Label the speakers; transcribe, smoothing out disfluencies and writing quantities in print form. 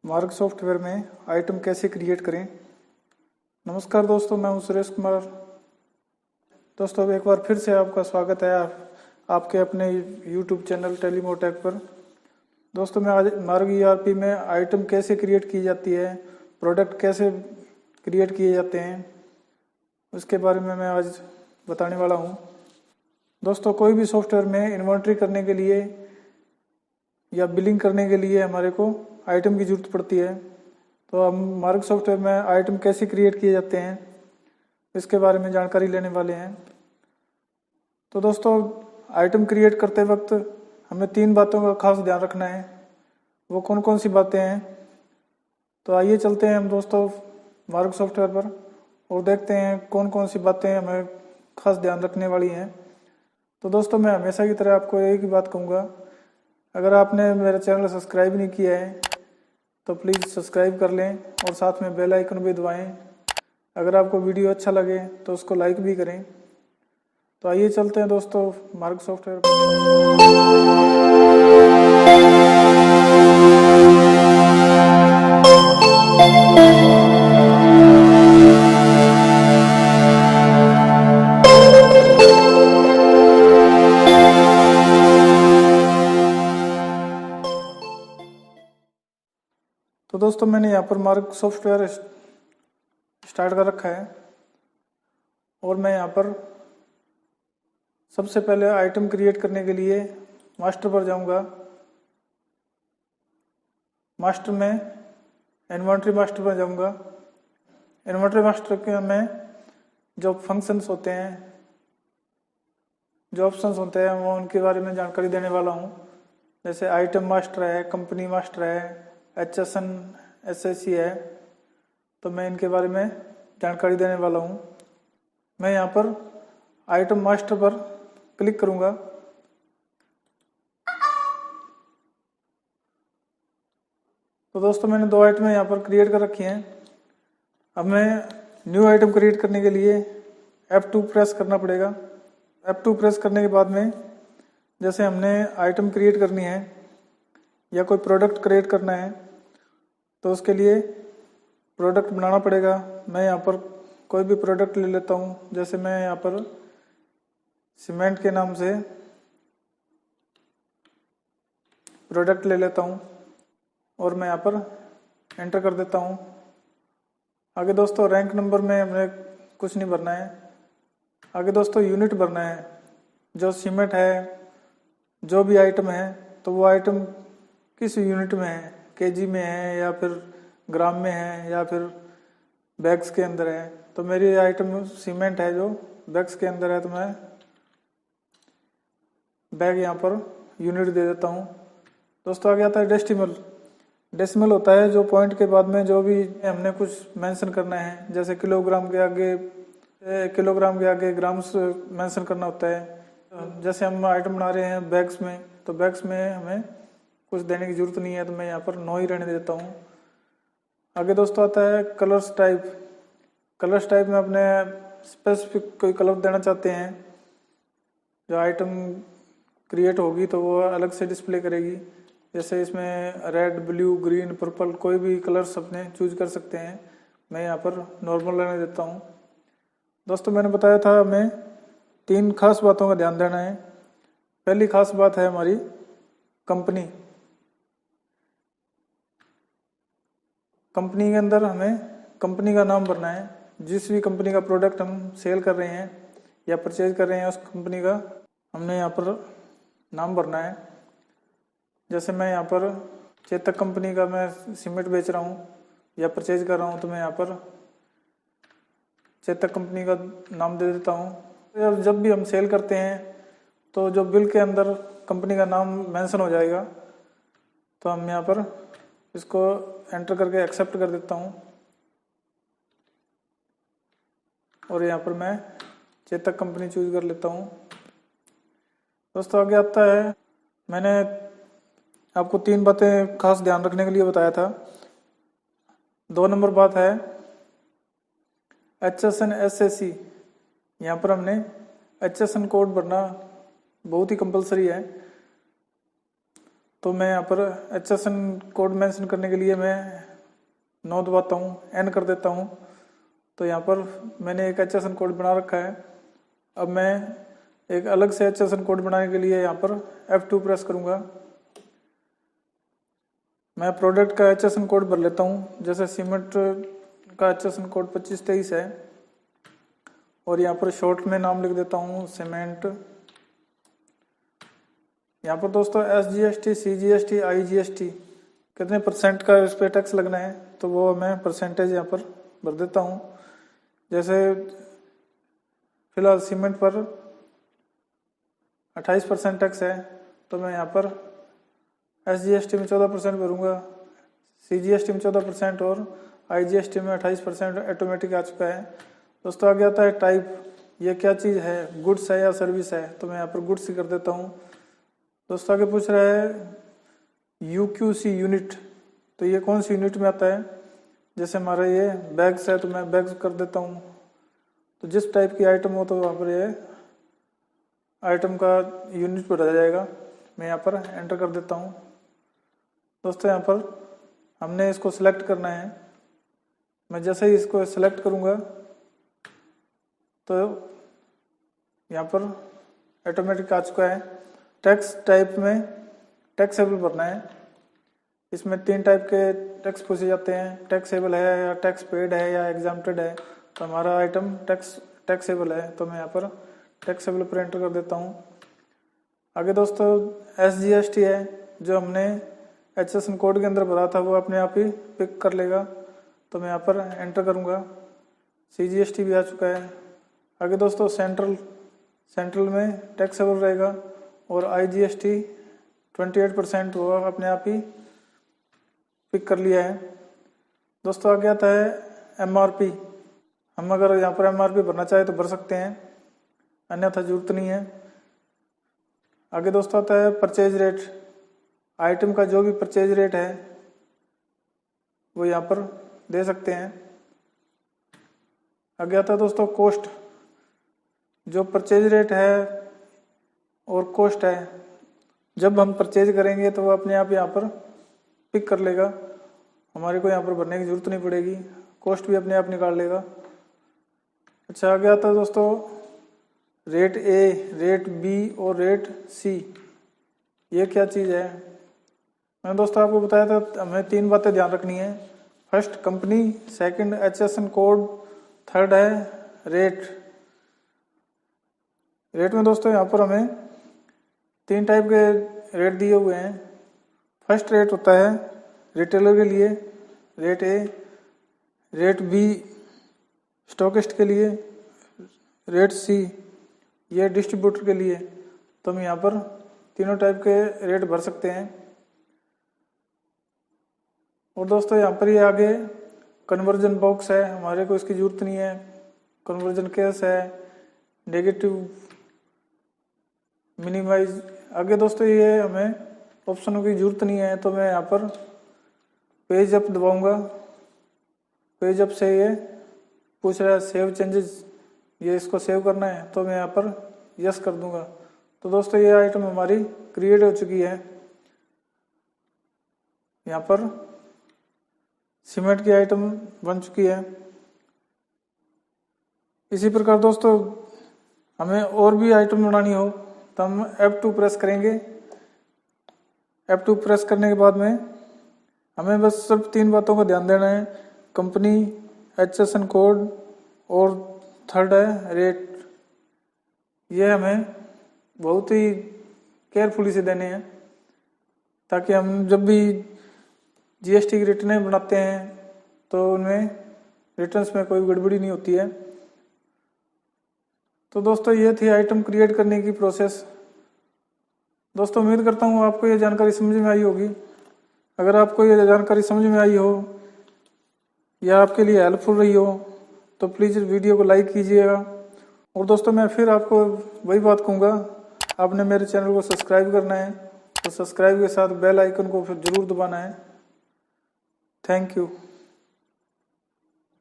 Speaker 1: मार्ग सॉफ्टवेयर में आइटम कैसे क्रिएट करें। नमस्कार दोस्तों, मैं हूं सुरेश कुमार। दोस्तों अब एक बार फिर से आपका स्वागत है आपके अपने YouTube चैनल टेलीमोटेक पर। दोस्तों मैं आज मार्ग ERP में आइटम कैसे क्रिएट की जाती है, प्रोडक्ट कैसे क्रिएट किए जाते हैं, उसके बारे में मैं आज बताने वाला हूं। दोस्तों कोई भी सॉफ्टवेयर में इन्वेंटरी करने के लिए या बिलिंग करने के लिए हमारे को आइटम की ज़रूरत पड़ती है। तो हम मार्ग सॉफ्टवेयर में आइटम कैसे क्रिएट किए जाते हैं इसके बारे में जानकारी लेने वाले हैं। तो दोस्तों आइटम क्रिएट करते वक्त हमें 3 बातों का खास ध्यान रखना है। वो कौन कौन सी बातें हैं, तो आइए चलते हैं हम दोस्तों मार्ग सॉफ्टवेयर पर और देखते हैं कौन कौन सी बातें हमें खास ध्यान रखने वाली हैं। तो दोस्तों मैं हमेशा की तरह आपको एक ही बात कहूँगा, अगर आपने मेरा चैनल सब्सक्राइब नहीं किया है तो प्लीज़ सब्सक्राइब कर लें और साथ में बेल आइकन भी दबाएं। अगर आपको वीडियो अच्छा लगे तो उसको लाइक भी करें। तो आइए चलते हैं दोस्तों मार्ग सॉफ्टवेयर तो दोस्तों मैंने यहाँ पर मार्ग सॉफ्टवेयर स्टार्ट कर रखा है और मैं यहाँ पर सबसे पहले आइटम क्रिएट करने के लिए मास्टर पर जाऊंगा। मास्टर में इन्वेंटरी मास्टर पर जाऊंगा। इन्वेंटरी मास्टर के में जो फंक्शंस होते हैं, जो ऑप्शंस होते हैं, वो उनके बारे में जानकारी देने वाला हूँ। जैसे आइटम मास्टर है, कंपनी मास्टर है, HSN SSC है, तो मैं इनके बारे में जानकारी देने वाला हूँ। मैं यहाँ पर आइटम मास्टर पर क्लिक करूँगा। तो दोस्तों मैंने 2 आइटम यहाँ पर क्रिएट कर रखी हैं। अब मैं न्यू आइटम क्रिएट करने के लिए F2 प्रेस करना पड़ेगा। F2 प्रेस करने के बाद में जैसे हमने आइटम क्रिएट करनी है या कोई प्रोडक्ट क्रिएट करना है तो उसके लिए प्रोडक्ट बनाना पड़ेगा। मैं यहाँ पर कोई भी प्रोडक्ट ले लेता हूँ। जैसे मैं यहाँ पर सीमेंट के नाम से प्रोडक्ट ले लेता हूँ और मैं यहाँ पर एंटर कर देता हूँ। आगे दोस्तों रैंक नंबर में हमें कुछ नहीं भरना है। आगे दोस्तों यूनिट भरना है। जो सीमेंट है, जो भी आइटम है, तो वो आइटम किस यूनिट में है, केजी में है या फिर ग्राम में है या फिर बैग्स के अंदर है। तो मेरी आइटम सीमेंट है जो बैग्स के अंदर है, तो मैं बैग यहाँ पर यूनिट दे देता हूँ। दोस्तों आगे आता है डेसिमल। डेसिमल होता है जो पॉइंट के बाद में जो भी हमने कुछ मेंशन करना है। जैसे किलोग्राम के आगे ग्राम्स मेंशन करना होता है। जैसे हम आइटम बना रहे हैं बैग्स में, तो बैग्स में हमें कुछ देने की जरूरत नहीं है, तो मैं यहाँ पर 9 ही रहने देता हूँ। आगे दोस्तों आता है कलर्स टाइप। कलर्स टाइप में अपने स्पेसिफिक कोई कलर देना चाहते हैं। जो आइटम क्रिएट होगी तो वो अलग से डिस्प्ले करेगी। जैसे इसमें रेड, ब्लू, ग्रीन, पर्पल कोई भी कलर्स अपने चूज कर सकते हैं। मैं यहाँ पर नॉर्मल रहने देता हूँ। दोस्तों मैंने बताया था हमें 3 खास बातों का ध्यान देना है। पहली खास बात है हमारी कंपनी। कंपनी के अंदर हमें कंपनी का नाम भरना है। जिस भी कंपनी का प्रोडक्ट हम सेल कर रहे हैं या परचेज कर रहे हैं, उस कंपनी का हमने यहाँ पर नाम भरना है। जैसे मैं यहाँ पर चेतक कंपनी का मैं सीमेंट बेच रहा हूँ या परचेज कर रहा हूँ, तो मैं यहाँ पर चेतक कंपनी का नाम दे देता हूँ। जब भी हम सेल करते हैं तो जो बिल के अंदर कंपनी का नाम मेंशन हो जाएगा, तो हम यहाँ पर इसको एंटर करके एक्सेप्ट कर देता हूँ और यहाँ पर मैं चेतक कंपनी चूज कर लेता हूँ। दोस्तों आगे आता है, मैंने आपको 3 बातें खास ध्यान रखने के लिए बताया था। 2 नंबर बात है HSN SSC। यहाँ पर हमने HSN कोड भरना बहुत ही कंपलसरी है। तो मैं यहाँ पर HSN कोड मेंशन करने के लिए मैं 9 दबाता हूँ, N कर देता हूँ। तो यहाँ पर मैंने एक HSN कोड बना रखा है। अब मैं एक अलग से HSN कोड बनाने के लिए यहाँ पर F2 प्रेस करूँगा। मैं प्रोडक्ट का HSN कोड भर लेता हूँ। जैसे सीमेंट का HSN कोड 2523 है और यहाँ पर शॉर्ट में नाम लिख देता हूँ सीमेंट। यहाँ पर दोस्तों SGST, CGST, IGST कितने % का इस पर टैक्स लगना है तो वो मैं परसेंटेज यहाँ पर भर देता हूँ। जैसे फिलहाल सीमेंट पर 28% टैक्स है तो मैं यहाँ पर SGST में 14% भरूँगा, CGST में 14% और IGST में 28% ऑटोमेटिक आ चुका है। दोस्तों आगे आता है टाइप, ये क्या चीज़ है, गुड्स है या सर्विस है, तो मैं यहाँ पर गुड्स ही कर देता हूँ। दोस्तों आगे पूछ रहा है UQC यूनिट, तो ये कौन सी यूनिट में आता है। जैसे हमारा ये बैग्स है तो मैं बैग्स कर देता हूँ। तो जिस टाइप की आइटम हो तो वहाँ पर ये आइटम का यूनिट बढ़ाया जाएगा। मैं यहाँ पर एंटर कर देता हूँ। दोस्तों यहाँ पर हमने इसको सिलेक्ट करना है। मैं जैसे ही इसको सिलेक्ट करूँगा तो यहाँ पर ऑटोमेटिक आ चुका है। टैक्स टाइप में टैक्सेबल भरना है। इसमें 3 टाइप के टैक्स पूछे जाते हैं, टैक्सेबल है या टैक्स पेड है या एग्जाम्प्टेड है। तो हमारा आइटम टैक्सेबल है तो मैं यहाँ पर टैक्सेबल पर एंटर कर देता हूँ। आगे दोस्तों SGST है, जो हमने HSN कोड के अंदर भरा था वो अपने आप ही पिक कर लेगा, तो मैं यहाँ पर एंटर करूँगा। CGST भी आ चुका है। आगे दोस्तों सेंट्रल में टैक्सेबल रहेगा और IGST 28% वो अपने आप ही पिक कर लिया है। दोस्तों आगे आता है MRP। हम अगर यहाँ पर MRP भरना चाहे तो भर सकते हैं, अन्यथा जरूरत नहीं है। आगे दोस्तों आता है परचेज रेट। आइटम का जो भी परचेज रेट है वो यहाँ पर दे सकते हैं। आगे आता है दोस्तों कॉस्ट। जो परचेज रेट है और कॉस्ट है, जब हम परचेज करेंगे तो वो अपने आप यहाँ पर पिक कर लेगा, हमारे को यहाँ पर भरने की जरूरत नहीं पड़ेगी। कॉस्ट भी अपने आप निकाल लेगा। अच्छा आगे आता है दोस्तों रेट A, रेट B और रेट C। ये क्या चीज़ है। मैंने दोस्तों आपको बताया था हमें 3 बातें ध्यान रखनी है। First company, second HSN code, third है रेट। रेट में दोस्तों यहाँ पर हमें 3 टाइप के रेट दिए हुए हैं। फर्स्ट रेट होता है रिटेलर के लिए, rate A, rate B stockist के लिए, रेट C ये डिस्ट्रीब्यूटर के लिए। तो हम यहाँ पर तीनों टाइप के रेट भर सकते हैं। और दोस्तों यहाँ पर ये आगे कन्वर्जन बॉक्स है, हमारे को इसकी जरूरत नहीं है। कन्वर्जन केस है, नेगेटिव, मिनिमाइज। आगे दोस्तों ये हमें ऑप्शनों की जरूरत नहीं है, तो मैं यहाँ पर पेज अप दबाऊंगा। पेज अप से ये पूछ रहा है सेव चेंजेस, ये इसको सेव करना है, तो मैं यहाँ पर यस कर दूंगा। तो दोस्तों ये आइटम हमारी क्रिएट हो चुकी है। यहाँ पर सीमेंट की आइटम बन चुकी है। इसी प्रकार दोस्तों हमें और भी आइटम बनानी हो तो हम F2 प्रेस करेंगे। F2 प्रेस करने के बाद में हमें बस सिर्फ 3 बातों का ध्यान देना है, कंपनी, HSN कोड और थर्ड है रेट। ये हमें बहुत ही केयरफुली से देने हैं, ताकि हम जब भी GST की रिटर्नें बनाते हैं तो उनमें रिटर्न्स में कोई गड़बड़ी नहीं होती है। तो दोस्तों ये थी आइटम क्रिएट करने की प्रोसेस। दोस्तों उम्मीद करता हूँ आपको ये जानकारी समझ में आई होगी। अगर आपको ये जानकारी समझ में आई हो या आपके लिए हेल्पफुल रही हो तो प्लीज़ वीडियो को लाइक कीजिएगा। और दोस्तों मैं फिर आपको वही बात कहूँगा, आपने मेरे चैनल को सब्सक्राइब करना है, तो सब्सक्राइब के साथ बेल आइकन को फिर ज़रूर दबाना है। Thank you.